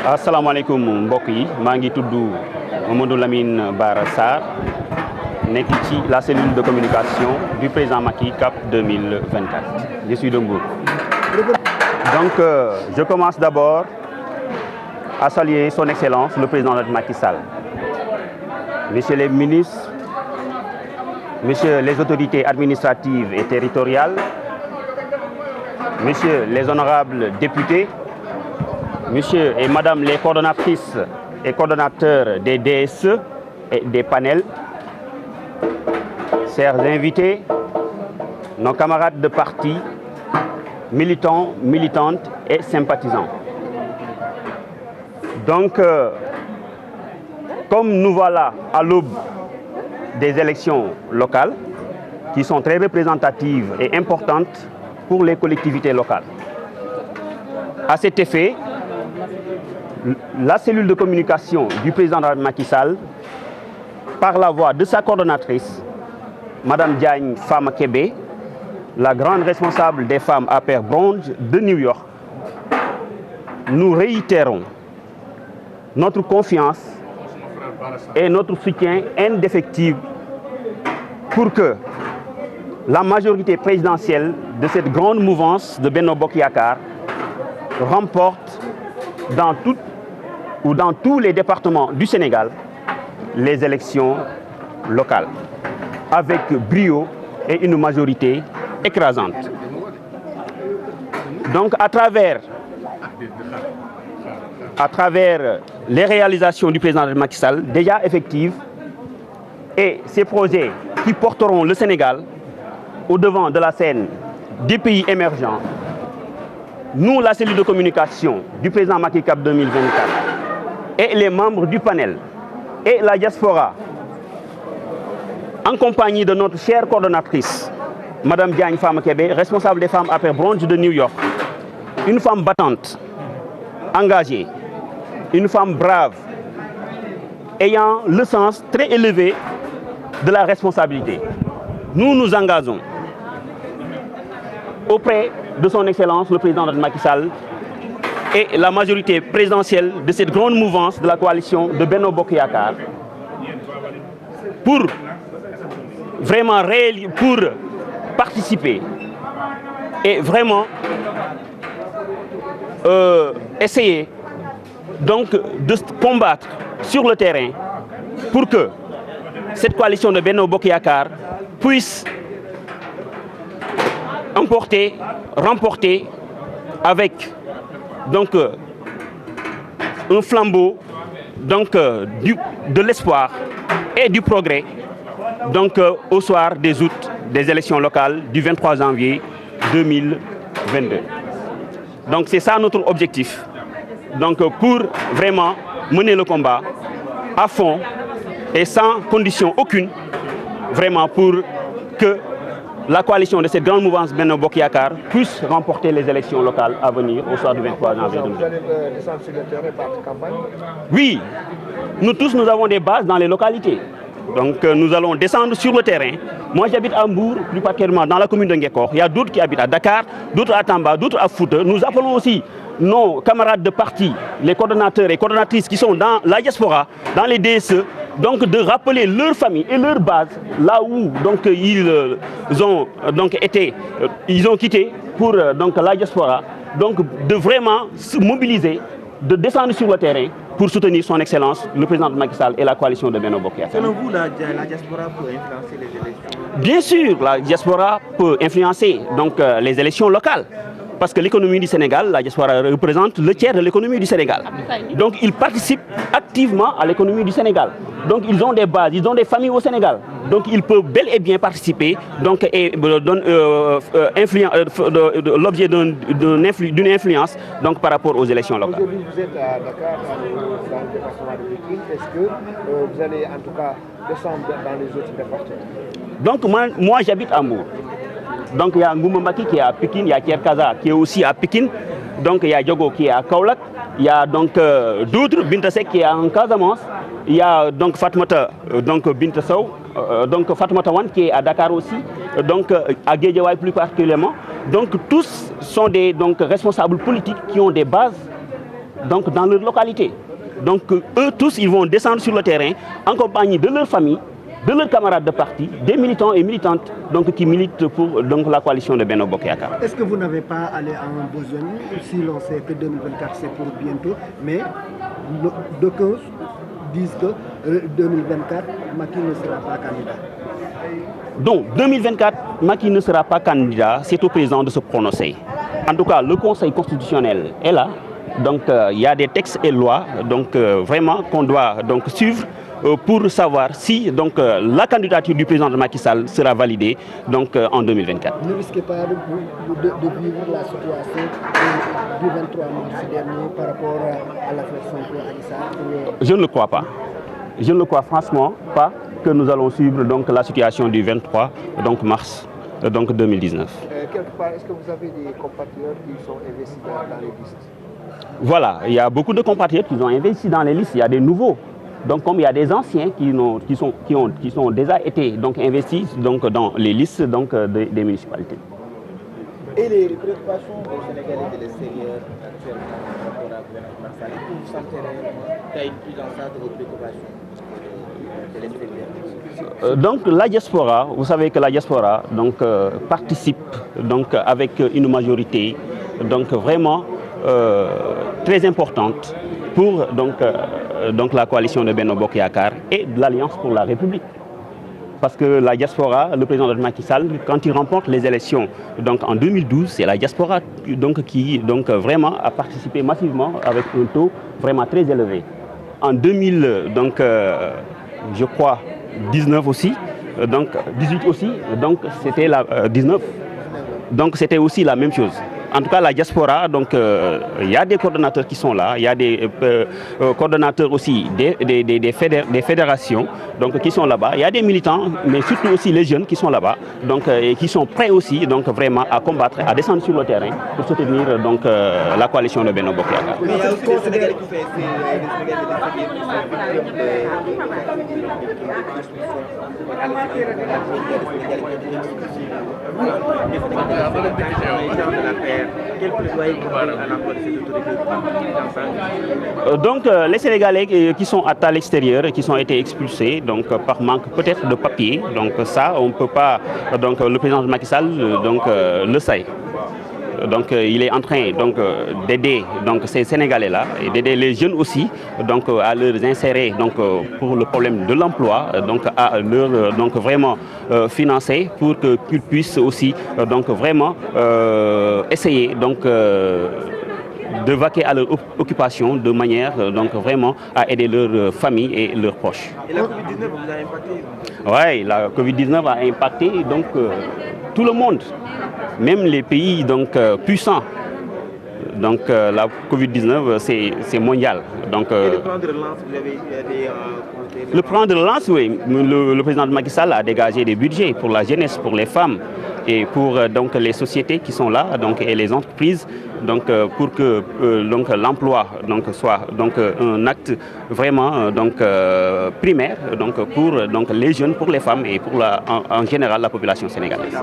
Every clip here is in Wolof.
asalaamaaleykum mbokk yi maa ngi tudd Mamadou Lamine Bara Sarr nekk ci la cellule de communication du président Macky CAP 2024. Je suis de Mbour. Donc je commence d'abord à saluer son excellence le président Macky Sall, messieurs les ministres, messieurs les autorités administratives et territoriales, messieurs les honorables députés, messieurs et madame les coordonnatrices et coordonnateurs des DSE et des panels, chers invités, nos camarades de parti, militants, militantes et sympathisants. Donc, comme nous voilà à l'aube des élections locales, qui sont très représentatives et importantes pour les collectivités locales. À cet effet, la cellule de communication du président Macky Sall, par la voix de sa coordonnatrice, Madame Diagne Fama Kébé, la grande responsable des femmes APR Bronze de New York, nous réitérons notre confiance et notre soutien indéfectible pour que la majorité présidentielle de cette grande mouvance de Benno Bokk Yakaar remporte dans tous les départements du Sénégal les élections locales avec brio et une majorité écrasante. Donc à travers les réalisations du président Macky Sall déjà effectives et ces projets qui porteront le Sénégal au devant de la scène des pays émergents, nous, la cellule de communication du président Macky CAP 2024 et les membres du panel et la diaspora, en compagnie de notre chère coordonnatrice, Madame Diagne Fama Kébé, responsable des femmes APR Bronze de New York, une femme battante, engagée, une femme brave, ayant le sens très élevé de la responsabilité. Nous nous engageons auprès de son Excellence le président Macky Sall et la majorité présidentielle de cette grande mouvance de la coalition de Benno Bokk Yakaar pour vraiment pour participer et vraiment essayer donc de combattre sur le terrain pour que cette coalition de Benno Bokk Yakaar puisse remporter avec donc un flambeau donc de l'espoir et du progrès donc au soir des élections locales du 23 janvier 2022. Donc c'est ça notre objectif. Donc pour vraiment mener le combat à fond et sans condition aucune, vraiment pour que la coalition de cette grande mouvance Benno Bokk Yakaar puisse remporter les élections locales à venir au soir du 23 janvier 2022. Vous allez descendre sur le terrain par campagne? Oui, nous tous nous avons des bases dans les localités. Donc nous allons descendre sur le terrain. Moi j'habite à Mbour, plus particulièrement dans la commune de Ngekor. Il y a d'autres qui habitent à Dakar, d'autres à Tamba, d'autres à Fouta. Nous appelons aussi nos camarades de parti, les coordonnateurs et coordonnatrices qui sont dans la diaspora, dans les DSE, donc de rappeler leur famille et leur base là où donc ils ont quitté pour donc la diaspora, donc de vraiment se mobiliser, de descendre sur le terrain pour soutenir son Excellence le président Macky Sall et la coalition de Benno Bokk Yakaar. Selon vous, la diaspora peut influencer les élections? Bien sûr, la diaspora peut influencer donc les élections locales. Parce que l'économie du Sénégal, la diaspora représente le tiers de l'économie du Sénégal. Donc ils participent activement à l'économie du Sénégal. Donc ils ont des bases, ils ont des familles au Sénégal. Donc ils peuvent bel et bien participer donc, et l'objet d'une influence donc, par rapport aux élections locales. Aujourd'hui vous êtes à Dakar, dans le département de Pikine. Est-ce que vous allez en tout cas descendre dans les autres départements? Donc moi j'habite à Mbour. Donc il y a Ngoumba Mbaki qui est à Pikine, il y a Thier Kaza qui est aussi à Pikine, donc il y a Diogo qui est à Kaolack, il y a donc d'autres, Binta Seck qui est en Casamance, il y a donc Fatmata donc Binta Sow, donc Fatmata Wan qui est à Dakar aussi, donc à Guédiawaye plus particulièrement. Donc tous sont des donc responsables politiques qui ont des bases donc dans leur localité. Donc eux tous, ils vont descendre sur le terrain en compagnie de leur famille, de leurs camarades de parti, des militants et militantes donc, qui militent pour donc, la coalition de Benno Bokk Yakaar. Est-ce que vous n'avez pas allé à un besoin si l'on sait que 2024 c'est pour bientôt, mais d'aucuns disent que 2024, Macky ne sera pas candidat. Donc 2024, Macky ne sera pas candidat, c'est au président de se prononcer. En tout cas, le Conseil constitutionnel est là. Donc il y a des textes et lois donc, vraiment qu'on doit donc, suivre pour savoir si donc, la candidature du président de Macky Sall sera validée donc, en 2024. Ne risquez pas de vivre la situation du 23 mars dernier par rapport à l'affaire Sonko-Adji Sarr? Je ne le crois pas. Je ne le crois franchement pas que nous allons suivre donc, la situation du 23 donc, mars donc, 2019. Quelque part, est-ce que vous avez des compatriotes qui sont investis dans les listes? Voilà, il y a beaucoup de compatriotes qui ont investi dans les listes. Il y a des nouveaux. Donc, comme il y a des anciens qui sont déjà été donc, investis donc, dans les listes donc, des municipalités. Et les préoccupations des Sénégalais de l'extérieur actuellement par rapport à gouvernement Macky Sall, est-ce que vous sentez qu'il y a une prise en charge de vos préoccupations de l'extérieur? Donc la diaspora, vous savez que la diaspora donc, participe donc, avec une majorité donc, vraiment très importante pour donc, la coalition de Benno Bokk Yakaar et de l'Alliance pour la République. Parce que la diaspora, le président de Macky Sall, quand il remporte les élections donc, en 2012, c'est la diaspora donc, qui donc, vraiment a participé massivement avec un taux vraiment très élevé. En 2000, donc, je crois, 19 aussi, donc 18 aussi, donc c'était la 19. Donc c'était aussi la même chose. En tout cas, la diaspora, donc il y a des coordonnateurs qui sont là, il y a des coordonnateurs aussi des fédérations donc, qui sont là-bas, il y a des militants, mais surtout aussi les jeunes qui sont là-bas, donc et qui sont prêts aussi donc, vraiment à combattre, à descendre sur le terrain pour soutenir donc, la coalition de Benno Bokk Yakaar. Mais il y a aussi les Sénégalais qui font donc les Sénégalais qui sont à l'extérieur et qui ont été expulsés donc, par manque peut-être de papier, donc ça on ne peut pas, donc le président de Macky Sall donc, le sait. Donc il est en train d'aider ces Sénégalais-là et d'aider les jeunes aussi donc, à leur insérer donc, pour le problème de l'emploi, donc à leur donc, vraiment financer pour qu'ils puissent aussi donc, vraiment essayer donc, de vaquer à leur occupation de manière donc, vraiment à aider leur famille et leurs proches. Et la Covid-19 vous a impacté? Oui, la Covid-19 a impacté donc, tout le monde. Même les pays donc, puissants. Donc la Covid-19, c'est mondial. Donc, et le plan de relance, vous avez le plan de relance, oui. Le président de Macky Sall a dégagé des budgets pour la jeunesse, pour les femmes et pour donc, les sociétés qui sont là donc, et les entreprises donc, pour que donc, l'emploi donc, soit donc, un acte vraiment donc, primaire donc, pour donc, les jeunes, pour les femmes et pour en général la population sénégalaise.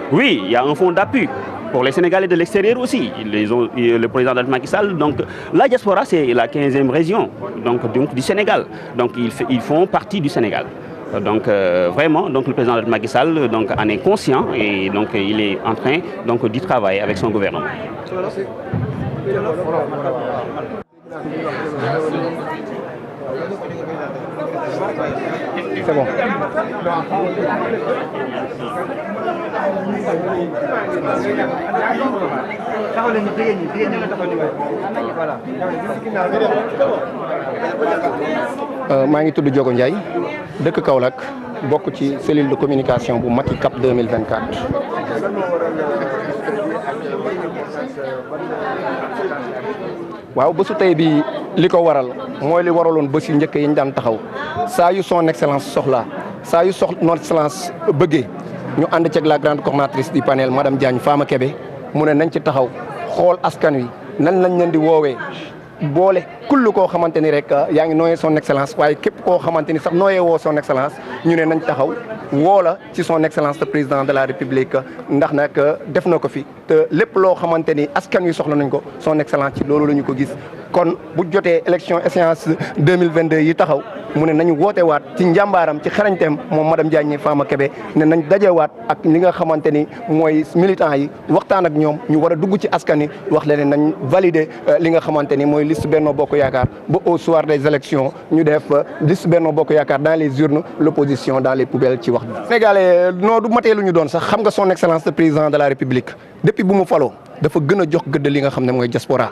Oui, il y a un fonds d'appui pour les Sénégalais de l'extérieur aussi. Le président de Macky Sall, donc la diaspora, c'est la 15e région donc, du Sénégal. Donc ils font partie du Sénégal. Donc vraiment, donc, le président de Macky Sall donc, en est conscient et donc, il est en train donc, d'y travailler avec son gouvernement. C'est bon. maa ngi tudd Diogo Ndiaye dëkk Kaolack bokk ci cellule de communication bu Macky Cap 2024. waaw bésu tey bi li ko waral mooy li waraloon bés yu njëkk yi ñu daan taxaw saa yu son excellence soxla saa yu son excellence bëggee ñu ànd ceeg la grande coordinatrice du panel madame Diagne Fama Kébé mu ne nañ ci taxaw xool askan wi nan lañ leen di woowee boole kull koo xamante ni rek yaa ngi nooyee son excellence waaye képp koo xamante ni sax nooyee woo son excellence ñu ne nañ taxaw woo la ci son excellence le président de la république ndax nag def na ko fi te lépp loo xamante ni askan wi soxla nañ ko son excellence ci loolu la ñu ko gis kon bu jotee élection échéance 2022 yi taxaw mu ne nañu woote waat ci njàmbaaram ci xarañteem moom madame Diagne Fama Kébé ne nañ dajewaat ak li nga xamante ni mooy militants yi waxtaan ak ñoom ñu war a dugg ci askan wi wax leen nañ valider li nga xamante ni mooy liste Benno Bokk Yaakaar ba au soir des élections ñu def liste Benno Bokk Yaakaar dans les urnes l'opposition dans les poubelles ci wax bi. Sénégalais noo du matee lu ñu doon sax xam nga son excellence le président de la république depuis bu mu faloo dafa gën a jox gëdd li nga xam ne mooy diaspora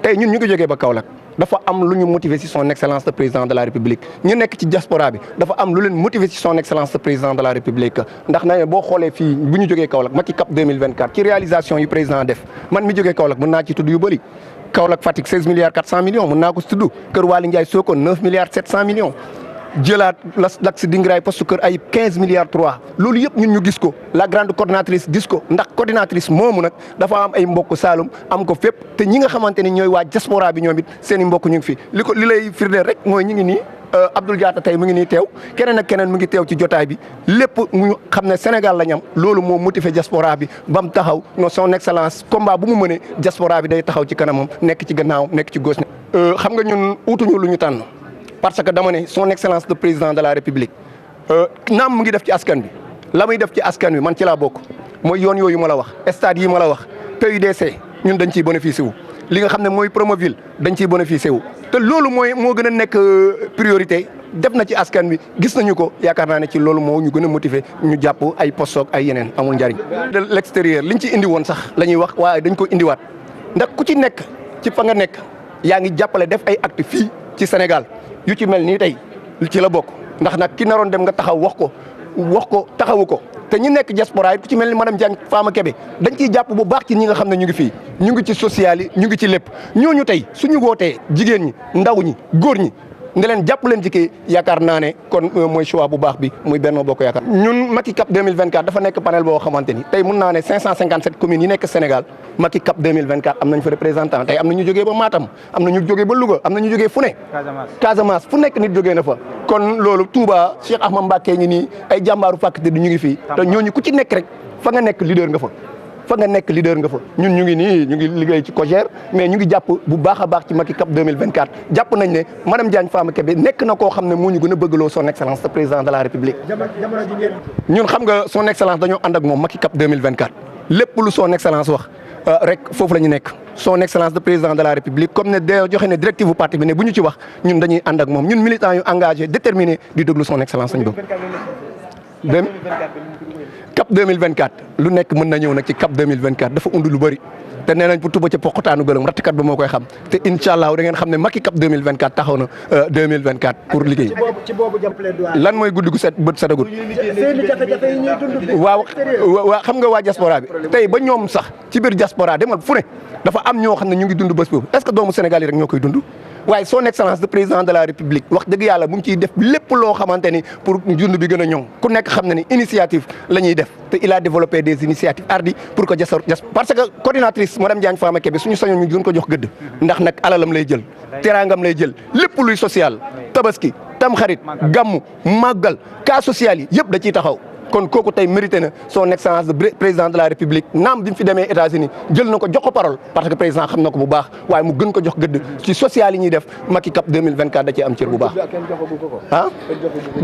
tey ñun ñu ngi jógee ba Kaolack dafa am lu ñu motiver ci son excellence le président de la république ñu nekk ci diaspora bi dafa am lu leen motiver ci son excellence le président de la république ndax na boo xoolee fii bu ñu jógee Kaolack Macky Cap 2024 ci réalisation yu président def man mi jógee Kaolack mën naa ci tudd yu bëri Kaolack Fatick 16 milliards 400 millions mën naa ko tudd Kër Waly Ndiaye Sokone 9 milliards 700 millions jëlaat l'axe Dinguiraye poste Kër Ayib 15 milliards 3 loolu yëpp ñun ñu gis ko la grande coordinatrice gis ko ndax coordinatrice moomu nag dafa am ay mbokk Saloum am ko fépp te ñi nga xamante ni ñooy waa diaspora bi ñoom it seen i mbokk ñu ngi fi li lay firndeel rek mooy ñu ngi nii Abdoul Diatta tey mu ngi nii teew keneen ak keneen mu ngi teew ci jotaay bi lépp mu xam ne Sénégal la ñam loolu moo motivé diaspora bi ba mu taxaw non son excellence combat bu mu mënee diaspora bi day taxaw ci kanamam nekk ci gannaawam nekk ci gauche. xam nga ñun uutuñu lu ñu tànn parce que dama ne son excellence le président de la république naam mu ngi def ci askan bi la muy def ci askan wi man ci laa bokk mooy yoon yooyu ma la wax stade yi ma la wax PUDC ñun dañ ciy bénéficié wu li nga xam ne mooy Promoville dañ ciy bénéficié wu te loolu moo gën a nekk priorité def na ci askan bi gis nañu ko yaakaar naa ne ci loolu moo ñu gën a motiver ñu jàpp ay postoog ay yeneen amul njariñ de l'extérieur liñ ci indi woon sax la ñuy wax waaye dañ ko indiwaat ndax ku ci nekk ci fa nga nekk yaa ngi jàppale def ay actes fii ci Sénégal yu ci mel nii tey ci la bokk ndax nag ki naroon dem nga taxaw wax ko taxawu ko te ñi nekk diaspora yi ku ci mel ni madame Diagne Fama Kébé dañ ciy jàpp bu baax ci ñi nga xam ne ñu ngi fii ñu ngi ci social yi ñu ngi ci lépp ñooñu tey suñu wootee jigéen ñi ndaw ñi góor ñi nga leen jàpp leen ci kii yaakaar naa ne kon mooy choix bu baax bi muy Benno Bokk Yaakaar. ñun Macky Cap 2024 dafa nekk panel boo xamante ni tey mun naa ne 557 communes yi nekk Sénégal Macky Cap 2024 am nañ fa représentant tey am na ñu jógee ba Matam am na ñu jógee ba Louga am na ñu jógee fu ne. Casamance fu nekk nit jógee na fa. kon loolu Touba Cheikh Ahmad Mbacké ngi nii ay jàmbaaru fàkk te du ñu ngi fii te ñooñu ku ci nekk rek fa nga nekk leader nga fa. ñun ñu ngi nii ñu ngi liggéey ci COJER mais ñu ngi jàpp bu baax a baax ci Macky Cap 2024 jàpp nañ ne madame Diagne Fama Kébé nekk na koo xam ne moo ñu gën a bëggloo son excellence le président de la république. ñun xam nga son excellence dañoo ànd ak moom Macky Cap 2024 lépp lu son excellence wax rek foofu la ñu nekk son excellence le président de la république comme ne da joxe ne directive bu parti bi ne bu ñu ci wax ñun dañuy ànd ak moom ñun militants yu engagé déterminé di déglu son excellence lañ bëgg. Cap 2024 lu nekk mën na ñëw nag ci Cap 2024 dafa undi lu bëri te nee nañ pour tuba ca poqataanu gëlëm rattikat ba moo koy xam te incha allah da ngeen xam ne Macky Cap 2024 taxaw na 2024 pour liggéey. ci boobu jàppale lan mooy guddi gu set bët setagul. seeni jafe-jafe yi ñuy dund. waaw xam nga waa diaspora bi tey ba ñoom sax ci biir diaspora demal fu ne dafa am ñoo xam ne ñu ngi dund bés boobu est-ce que doomu Sénégal yi rek ñoo koy dund. waaye son excellence le président de la république wax dëgg yàlla mu ngi ciy def lépp loo xamante ni pour dund bi gën a ñoŋ ku nekk xam na ni initiative la ñuy def te il a développé des initiatives hardies pour que parce que coordinatrice madame Diagne Fama Kébé suñu sañoon ñu gën ko jox gëdd ndax nag alalam lay jël teraangam lay jël lépp luy social tabaski tamxarit gàmmu màggal cas social yi yëpp da ciy taxaw kon kooku tey mérité na son excellence le président de la république naam bi mu fi demee États-Unis jël na ko jox ko parole parce que président xam na ko bu baax waaye mu gën ko jox gëdd ci social yi ñuy def Macky Cap 2024 da cee am cër bu baax.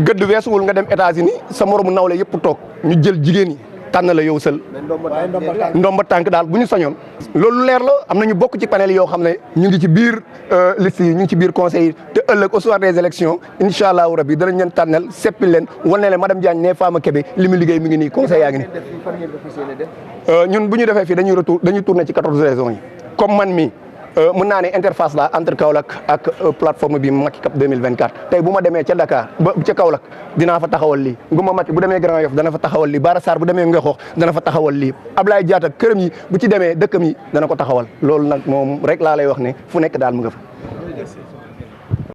gëdd weesuwul nga dem États-Unis sa moromu nawle yëpp toog ñu jël jigéen ñi tànn la yow sël ndomba tànk daal bu ñu sañoon loolu leer la am na ñu bokk ci panel yoo xam ne ñu ngi ci biir liste yi ñu ngi ci biir conseil yi te ëllëg au soir des élections incha allahu rabi danañ leen tànnal seppil leen wane leen madame Diagne ne Fama Kébé li mu liggéey mi ngi nii conseil yaa ngi nii ñun bu ñu defee fii dañuy tourner ci 14 régions yi comme man mi mën naa ne interface la entre Kaolack ak plateforme bi Macky Cap 2024 tey bu ma demee ca Dakar ba ca Kaolack dinaa fa taxawal lii Nguma Macky bu demee Grand Yoff dana fa taxawal lii Bara Sarr bu demee Ngexoox dana fa taxawal lii Ablaye Diatta këram yi bu ci demee dëkkam yi dana ko taxawal loolu nag moom rek laa lay wax ne fu nekk daal mu nga fa